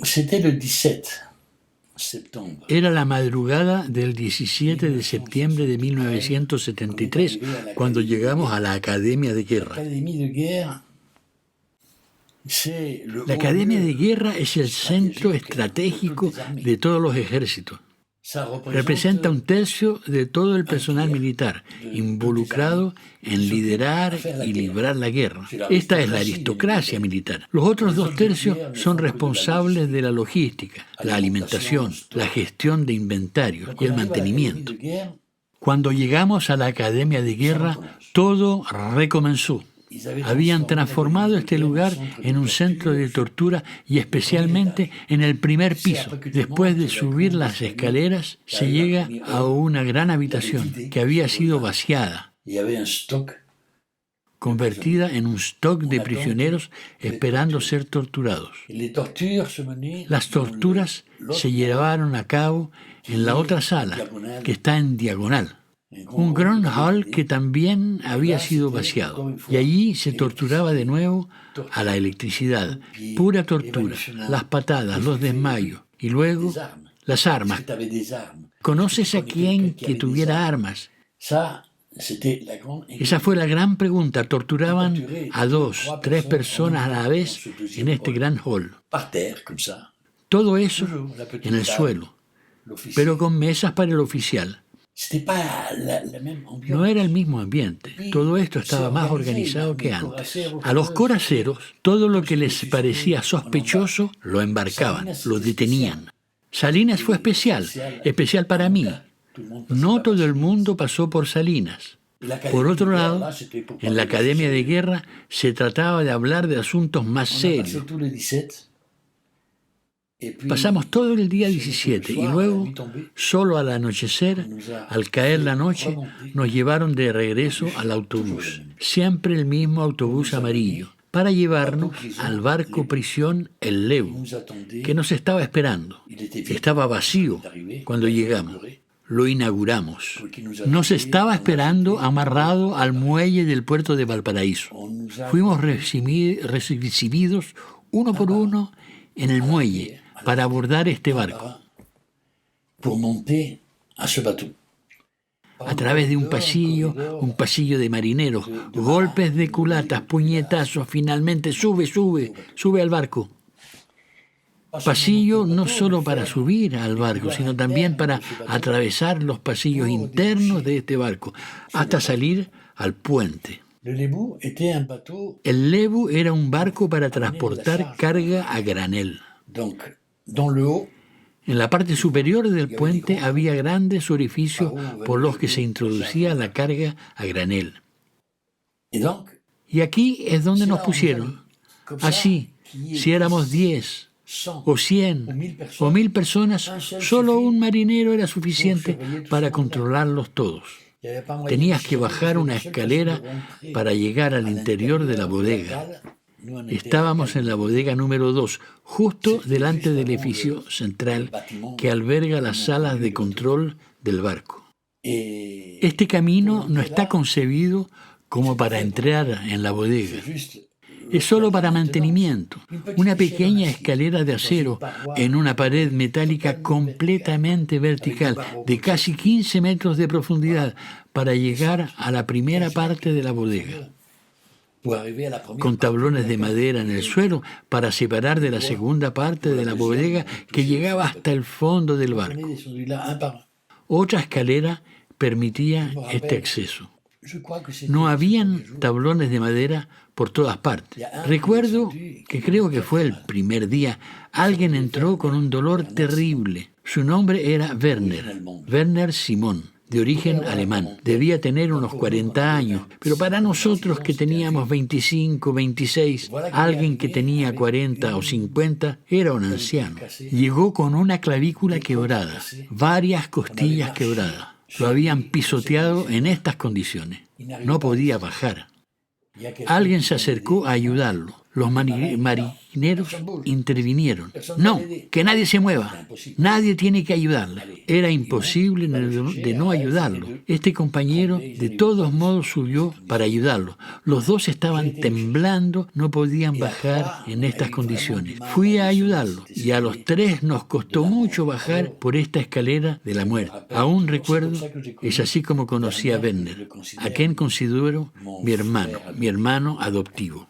C'était le 17 septembre. Era la madrugada del 17 de septiembre de 1973, cuando llegamos a la Academia de Guerra. La Academia de Guerra es el centro estratégico de todos los ejércitos. Representa 1/3 de todo el personal militar involucrado en liderar y librar la guerra. Esta es la aristocracia militar. Los otros 2/3 son responsables de la logística, la alimentación, la gestión de inventario y el mantenimiento. Cuando llegamos a la Academia de Guerra, todo recomenzó. Habían transformado este lugar en un centro de tortura y especialmente en el primer piso. Después de subir las escaleras, se llega a una gran habitación que había sido vaciada, convertida en un stock de prisioneros esperando ser torturados. Las torturas se llevaron a cabo en la otra sala, que está en diagonal. Un gran hall que también había sido vaciado, y allí se torturaba de nuevo a la electricidad, pura tortura, las patadas, los desmayos, y luego las armas. ¿Conoces a quien que tuviera armas? Esa fue la gran pregunta. Torturaban a 2, 3 personas a la vez en este gran hall. Todo eso en el suelo, pero con mesas para el oficial. No era el mismo ambiente. Todo esto estaba más organizado que antes. A los coraceros, todo lo que les parecía sospechoso, lo embarcaban, lo detenían. Salinas fue especial para mí. No todo el mundo pasó por Salinas. Por otro lado, en la Academia de Guerra se trataba de hablar de asuntos más serios. Pasamos todo el día 17 y luego, solo al anochecer, al caer la noche, nos llevaron de regreso al autobús, siempre el mismo autobús amarillo, para llevarnos al barco prisión El Lebu, que nos estaba esperando. Estaba vacío cuando llegamos. Lo inauguramos. Nos estaba esperando amarrado al muelle del puerto de Valparaíso. Fuimos recibidos uno por uno en el muelle para abordar este barco. A través de un pasillo de marineros, golpes de culatas, puñetazos, finalmente sube al barco. Pasillo no solo para subir al barco, sino también para atravesar los pasillos internos de este barco, hasta salir al puente. El Lebu era un barco para transportar carga a granel. En la parte superior del puente había grandes orificios por los que se introducía la carga a granel. Y aquí es donde nos pusieron. Así, si éramos 10 o 100 o 1000 personas, solo un marinero era suficiente para controlarlos todos. Tenías que bajar una escalera para llegar al interior de la bodega. Estábamos en la bodega número 2, justo delante del edificio central que alberga las salas de control del barco. Este camino no está concebido como para entrar en la bodega. Es solo para mantenimiento. Una pequeña escalera de acero en una pared metálica completamente vertical, de casi 15 metros de profundidad, para llegar a la primera parte de la bodega, con tablones de madera en el suelo para separar de la segunda parte de la bodega que llegaba hasta el fondo del barco. Otra escalera permitía este acceso. No habían tablones de madera por todas partes. Recuerdo que creo que fue el primer día, alguien entró con un dolor terrible. Su nombre era Werner Simon, de origen alemán. Debía tener unos 40 años, pero para nosotros que teníamos 25, 26, alguien que tenía 40 o 50 era un anciano. Llegó con una clavícula quebrada, varias costillas quebradas. Lo habían pisoteado en estas condiciones. No podía bajar. Alguien se acercó a ayudarlo. Los marineros intervinieron. No, que nadie se mueva. Nadie tiene que ayudarla. Era imposible de no ayudarlo. Este compañero de todos modos subió para ayudarlo. Los dos estaban temblando, no podían bajar en estas condiciones. Fui a ayudarlo y a los tres nos costó mucho bajar por esta escalera de la muerte. Aún recuerdo, es así como conocí a Werner, a quien considero mi hermano adoptivo.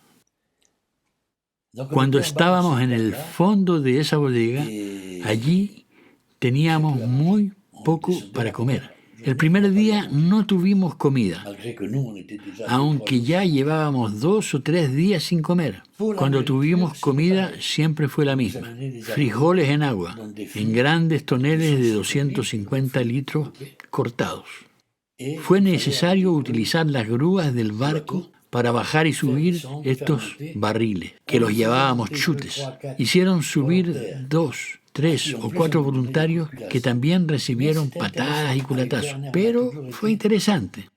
Cuando estábamos en el fondo de esa bodega, allí teníamos muy poco para comer. El primer día no tuvimos comida, aunque ya llevábamos 2 o 3 días sin comer. Cuando tuvimos comida siempre fue la misma: frijoles en agua, en grandes toneles de 250 litros cortados. Fue necesario utilizar las grúas del barco para bajar y subir estos barriles, que los llamábamos chutes. Hicieron subir 2, 3 o 4 voluntarios que también recibieron patadas y culatazos, pero fue interesante.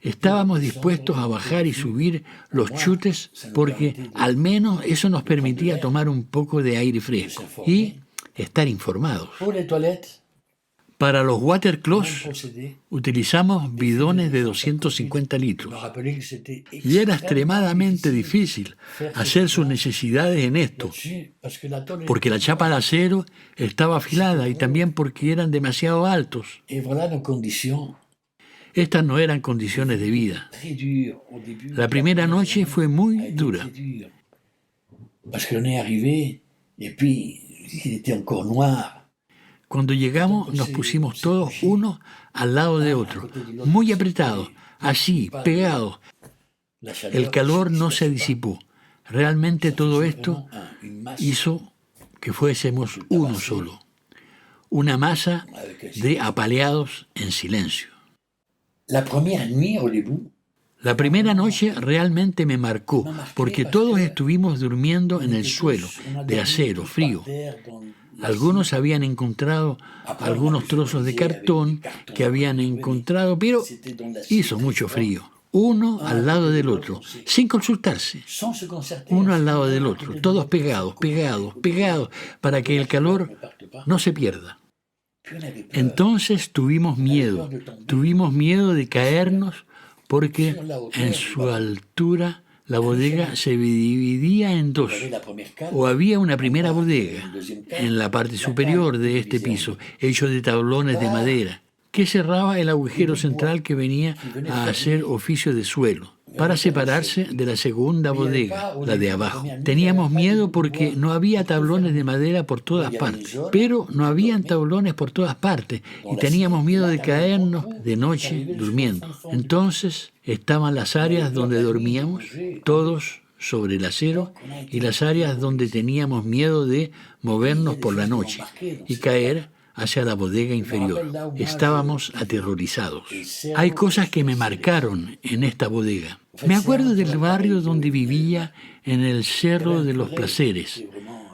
Estábamos dispuestos a bajar y subir los chutes porque al menos eso nos permitía tomar un poco de aire fresco y estar informados. Para los watercloths utilizamos bidones de 250 litros y era extremadamente difícil hacer sus necesidades en esto, porque la chapa de acero estaba afilada y también porque eran demasiado altos. Estas no eran condiciones de vida. La primera noche fue muy dura. Cuando llegamos nos pusimos todos uno al lado de otro, muy apretados, así, pegados. El calor no se disipó. Realmente todo esto hizo que fuésemos uno solo, una masa de apaleados en silencio. La primera noche realmente me marcó, porque todos estuvimos durmiendo en el suelo, de acero, frío. Algunos habían encontrado algunos trozos de cartón que habían encontrado, pero hizo mucho frío. Uno al lado del otro, sin consultarse. Uno al lado del otro, todos pegados, para que el calor no se pierda. Entonces tuvimos miedo de caernos porque en su altura la bodega se dividía en dos, o había una primera bodega en la parte superior de este piso, hecho de tablones de madera, que cerraba el agujero central que venía a hacer oficio de suelo, para separarse de la segunda bodega, la de abajo. Teníamos miedo porque no había tablones de madera por todas partes, pero no habían tablones por todas partes, y teníamos miedo de caernos de noche durmiendo. Entonces estaban las áreas donde dormíamos, todos sobre el acero, y las áreas donde teníamos miedo de movernos por la noche y caer hacia la bodega inferior. Estábamos aterrorizados. Hay cosas que me marcaron en esta bodega. Me acuerdo del barrio donde vivía, en el Cerro de los Placeres,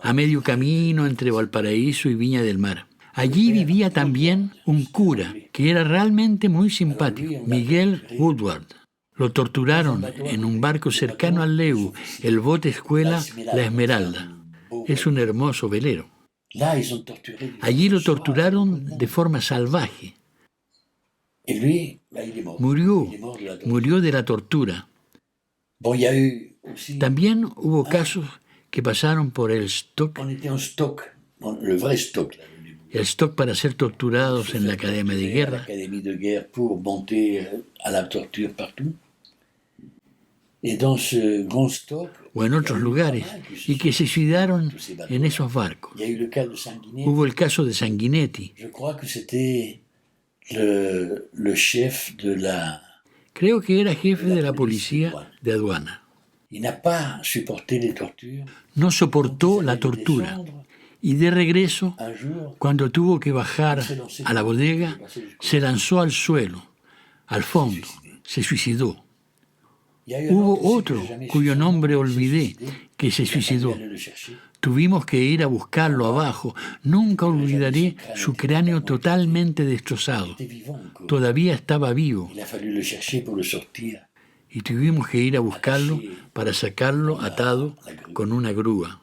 a medio camino entre Valparaíso y Viña del Mar. Allí vivía también un cura que era realmente muy simpático, Miguel Woodward. Lo torturaron en un barco cercano al Leu, el bote escuela La Esmeralda. Es un hermoso velero. Allí lo torturaron de forma salvaje. Murió de la tortura. También hubo casos que pasaron por el stock para ser torturados en la Academia de Guerra. O en otros lugares, y que se suicidaron en esos barcos. Hubo el caso de Sanguinetti. Creo que era jefe de la policía de aduana. No soportó la tortura, y de regreso, cuando tuvo que bajar a la bodega, se lanzó al suelo, al fondo, se suicidó. Hubo otro, cuyo nombre olvidé, que se suicidó. Tuvimos que ir a buscarlo abajo. Nunca olvidaré su cráneo totalmente destrozado. Todavía estaba vivo. y tuvimos que ir a buscarlo para sacarlo atado con una grúa.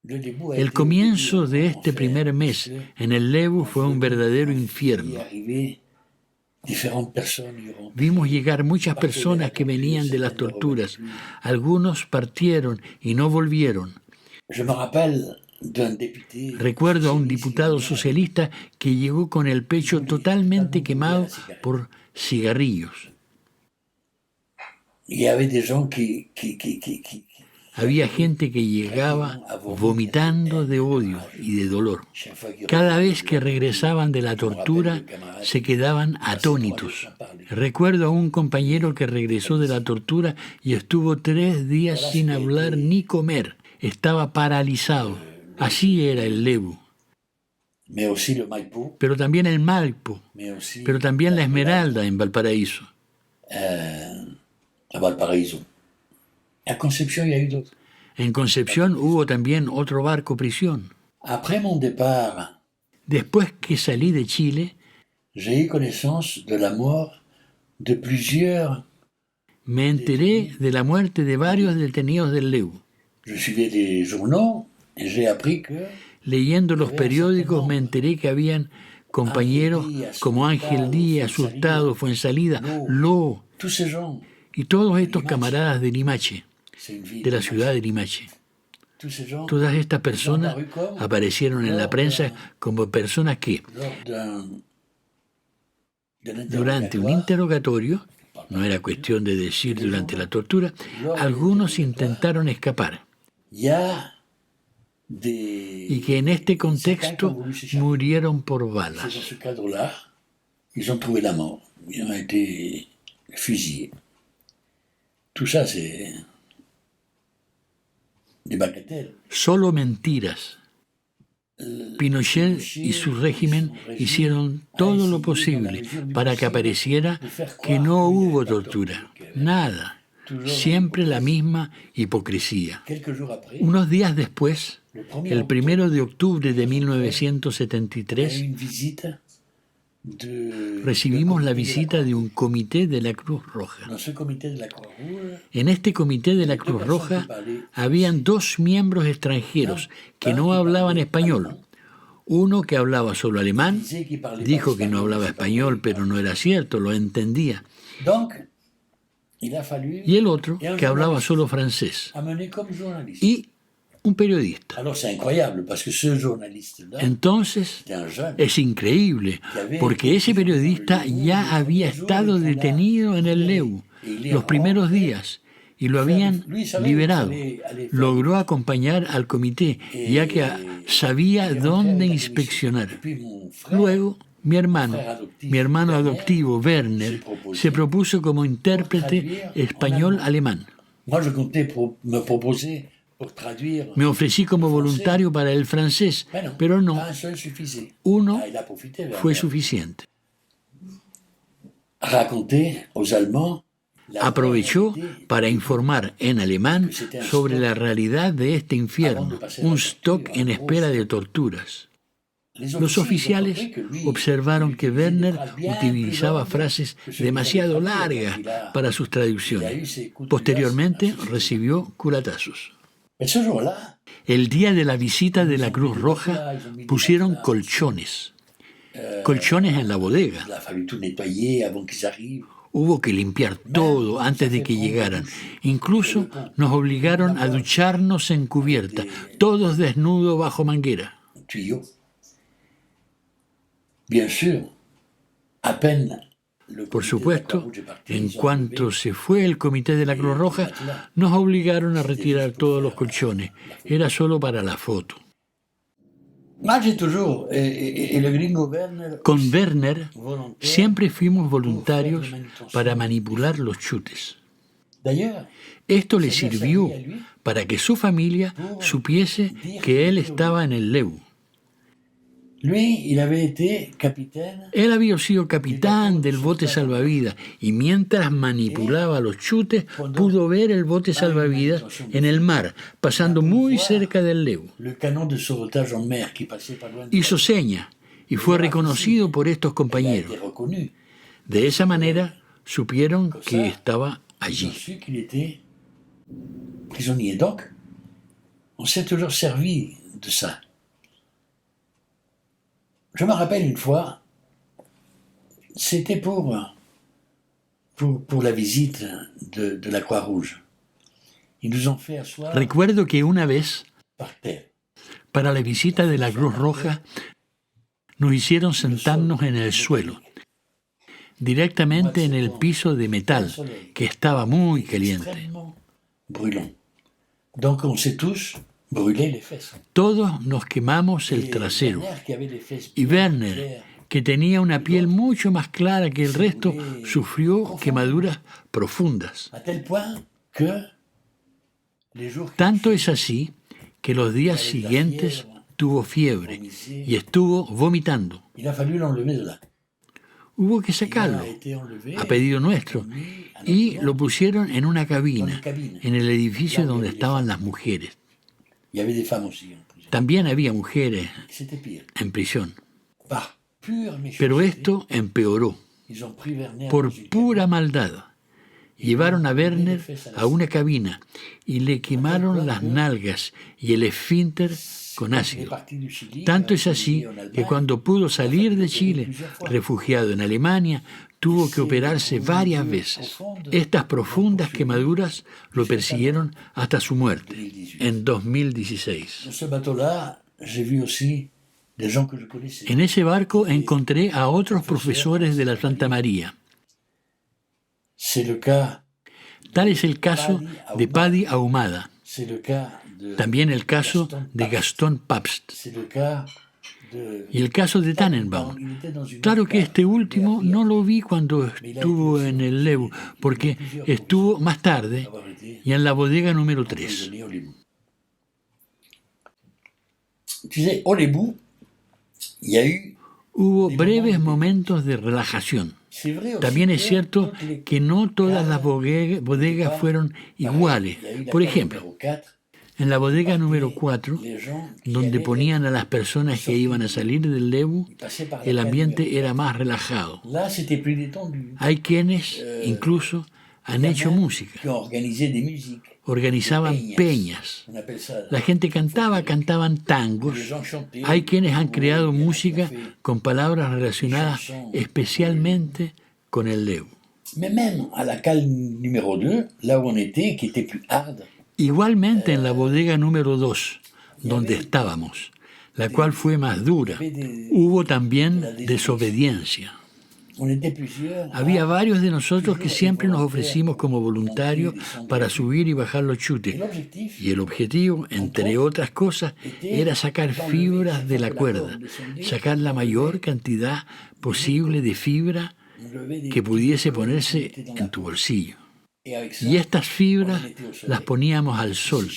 El comienzo de este primer mes en el Lebu fue un verdadero infierno. Vimos llegar muchas personas que venían de las torturas. Algunos partieron y no volvieron. Recuerdo a un diputado socialista que llegó con el pecho totalmente quemado por cigarrillos. Había gente que llegaba vomitando de odio y de dolor. Cada vez que regresaban de la tortura, se quedaban atónitos. Recuerdo a un compañero que regresó de la tortura y estuvo 3 días sin hablar ni comer. Estaba paralizado. Así era el Lebu. Pero también el Maipo. Pero también la Esmeralda en Valparaíso. En Concepción hubo también otro barco prisión. Después que salí de Chile, me enteré de la muerte de varios detenidos del Lebu. Leyendo los periódicos me enteré que habían compañeros como Ángel Díaz, Hurtado, Fuensalida, Ló, y todos estos camaradas de Limache, de la ciudad de Limache. Todas estas personas aparecieron en la prensa como personas que, durante un interrogatorio, no era cuestión de decir durante la tortura, algunos intentaron escapar. Y que en este contexto murieron por balas. Solo mentiras. Pinochet y su régimen hicieron todo lo posible para que apareciera que no hubo tortura. Nada. Siempre la misma hipocresía. Unos días después, el 1 de octubre de 1973, recibimos la visita de un comité de la Cruz Roja. En este comité de la Cruz Roja habían 2 miembros extranjeros que no hablaban español. Uno que hablaba solo alemán, dijo que no hablaba español, pero no era cierto, lo entendía. Y el otro que hablaba solo francés. Y un periodista. Entonces, es increíble, porque ese periodista ya había estado detenido en el Lebu los primeros días y lo habían liberado. Logró acompañar al comité, ya que sabía dónde inspeccionar. Luego, mi hermano adoptivo, Werner, se propuso como intérprete español-alemán. Me ofrecí como voluntario para el francés, pero no. Uno fue suficiente. Aprovechó para informar en alemán sobre la realidad de este infierno, un stock en espera de torturas. Los oficiales observaron que Werner utilizaba frases demasiado largas para sus traducciones. Posteriormente recibió culatazos. El día de la visita de la Cruz Roja pusieron colchones en la bodega. Hubo que limpiar todo antes de que llegaran. Incluso nos obligaron a ducharnos en cubierta, todos desnudos bajo manguera. Por supuesto, en cuanto se fue el comité de la Cruz Roja, nos obligaron a retirar todos los colchones. Era solo para la foto. Con Werner siempre fuimos voluntarios para manipular los chutes. Esto le sirvió para que su familia supiese que él estaba en el Lebu. Él había sido capitán del bote salvavidas y mientras manipulaba los chutes pudo ver el bote salvavidas en el mar, pasando muy cerca del Lebu. Hizo señas y fue reconocido por estos compañeros. De esa manera supieron que estaba allí. Prisonnier. Donc, on s'est toujours servi de ça. Je me rappelle une fois, c'était pour la visite de la Croix-Rouge. Ils nous ont fait asseoir Recuerdo que una vez, par terre. para la visita de la Cruz Roja, nos hicieron sentarnos en el suelo, directamente en el piso de metal, que estaba muy caliente. Extrêmement brûlant. Donc on s'est tous brûlé les fesses. Todos nos quemamos el Et trasero. Werner, qui avait les fesses Y bien Werner, claires, que tenía una piel mucho más clara que el resto, sufrió quemaduras profundas. à tel point que les jours qui Tanto es así que los días siguientes tuvo fiebre y estuvo vomitando. il a fallu l'enlever de là. Hubo que Il sacarlo, a été enlevé a pedido nuestro, y lo pusieron en una cabina, en el edificio donde estaban las mujeres. Il y avait des femmes aussi en prison. También había mujeres C'était pire. en prisión. Par pure méchanceté, Pero esto empeoró. ils ont pris Werner Por dans une pura maldad. Llevaron a Werner a una cabina y le quemaron las nalgas y el esfínter con cabine. ácido. Parti du Chili, Tanto es en así Allemagne, que cuando pudo salir de Chile, refugiado en Alemania, tuvo que operarse varias veces. Estas profundas quemaduras lo persiguieron hasta su muerte, en 2016. dans ce bateau-là, j'ai vu aussi des gens que je connaissais. En ese barco encontré a otros profesores de la Santa María. C'est le cas, Tal es el caso de Paddy Ahumada, c'est le cas de también el caso de Gastón Pabst c'est le cas de y el caso de Tannenbaum. il était dans une Claro que autre este carte, último no lo vi cuando estuvo en el Lebu, porque estuvo más tarde avoir été y en la bodega número 3. prisonnier au Léman. Tu sais, au Léman, il y a eu, Hubo breves momentos de relajación. c'est vrai aussi También es que cierto toutes les que no todas las bodegas fueron iguales. il y a eu la Por carte ejemplo, numéro 4, en la bodega número 4, les gens qui donde allaient ponían a las personas que iban a salir del Lebu, passer par la el carte ambiente numéro era más relajado. 4. Là, c'était plus détendu. Hay quienes incluso han hecho música, Qui ont organisé des musiques. organizaban peñas. On appelle ça. La gente cantaba, cantaban tangos. Les gens chantaient. Hay quienes han creado música con palabras relacionadas especialmente con el Lebu. Mais même à la cale numéro 2, là où on était, qui était plus hard, Igualmente en la bodega número 2, donde estábamos, la cual fue más dura, hubo también desobediencia. on était plusieurs. Había varios de nosotros que siempre nos ofrecimos como voluntarios para subir y bajar los chutes. L'objectif, Y el objetivo, entre otras cosas, era sacar fibras de la cuerda, sacar la mayor cantidad posible de fibra lever des que pudiese ponerse en tu bolsillo. et avec ça, Y estas fibras on était au soleil. las poníamos al sol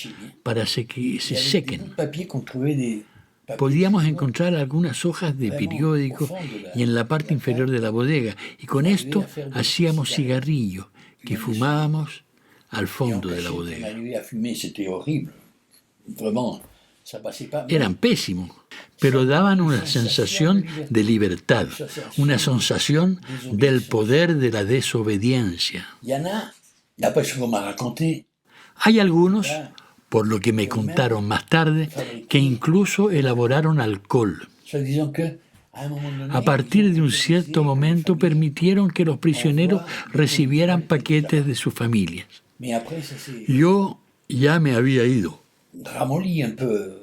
para que se Il y avait des sequen. bouts de papier qu'on trouvait des papiers Podíamos encontrar algunas hojas de periódico y en la parte inferior de la bodega, y con esto hacíamos cigarrillos que fumábamos al fondo de la cachés. On bodega. arrivait à fumer, c'était horrible. Vraiment, ça passait pas. Eran pésimos, pero daban una sensación de libertad, una sensación del poder de la desobediencia. Il y en a, d'après ce qu'on m'a raconté, Hay algunos, por lo que me contaron más tarde, que incluso elaboraron alcohol. soi-disant que, à un moment donné, A partir de un cierto momento permitieron que los prisioneros recibieran paquetes de sus familias. mais après, ça s'est Yo ya me había ido. ramolli un peu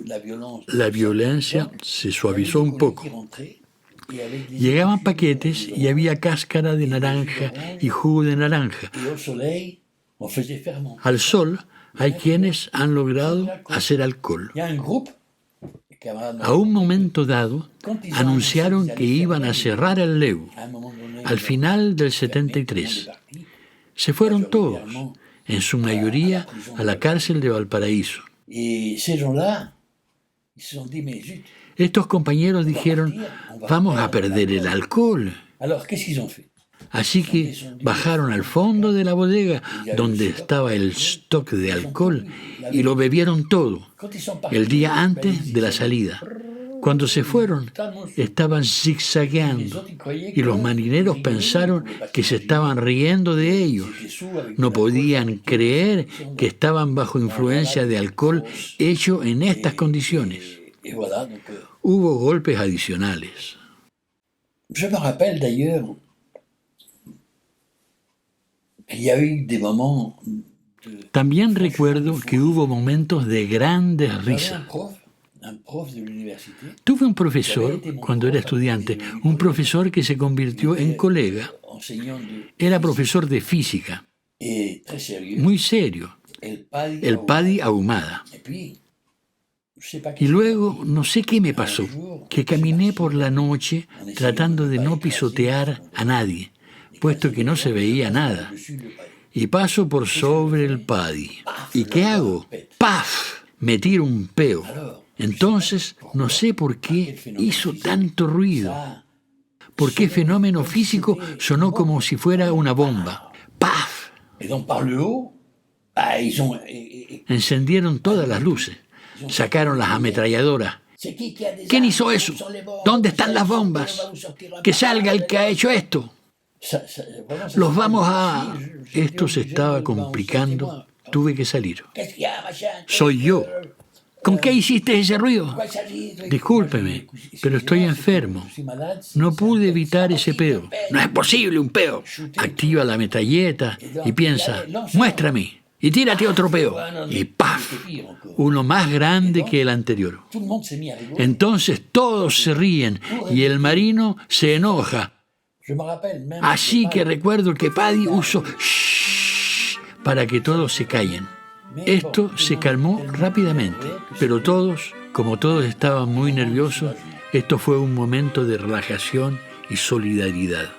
la violence. La violencia se suavizó un poco. Qui rentrait, et avec des Llegaban paquetes y había cáscara de naranja y jugo de naranja. et au soleil, on faisait ferment. Al sol hay quienes han logrado hacer alcohol. Il y a un groupe, les camarades, A un momento dado, anunciaron que iban a cerrar el Lebu à un moment donné, al final del 73. Se fueron todos, en su mayoría a la cárcel de Valparaíso. et ces gens-là, ils se sont dit, mais zut. Estos compañeros dijeron, vamos a perder el alcohol. Alors, qu'est-ce qu'ils ont fait? Así que bajaron al fondo de la bodega donde estaba el stock de alcohol y lo bebieron todo Quand ils sont partis, el día antes de la salida. Cuando se fueron, estaban zigzagueando y los marineros pensaron que se estaban riendo de ellos. No podían creer que estaban bajo influencia de alcohol hecho en estas condiciones. Hubo golpes adicionales. Je me rappelle d'ailleurs qu'il y a eu des moments. También recuerdo que hubo momentos de grandes risas. Tuve un profesor, cuando era estudiante, un profesor que se convirtió en colega. Era profesor de física, muy serio, el Paddy Ahumada. Y luego, no sé qué me pasó, que caminé por la noche tratando de no pisotear a nadie, puesto que no se veía nada. Y paso por sobre el Paddy. ¿Y qué hago? ¡Paf! Me tiro un peo. Entonces, no sé por qué hizo tanto ruido. ¿Por qué fenómeno físico sonó como si fuera una bomba? ¡Paf! Encendieron todas las luces. Sacaron las ametralladoras. ¿Quién hizo eso? ¿Dónde están las bombas? Que salga el que ha hecho esto. Los vamos a... Esto se estaba complicando. Tuve que salir. Soy yo. ¿Con qué hiciste ese ruido? Discúlpeme, pero estoy enfermo. No pude evitar ese peo. No es posible un peo. Activa la metralleta y piensa, muéstrame. Y tírate otro peo. Y ¡paf! Uno más grande que el anterior. Entonces todos se ríen y el marino se enoja. Así que recuerdo que Paddy usó shh para que todos se callen. Esto se calmó rápidamente, pero todos, como todos estaban muy nerviosos, esto fue un momento de relajación y solidaridad.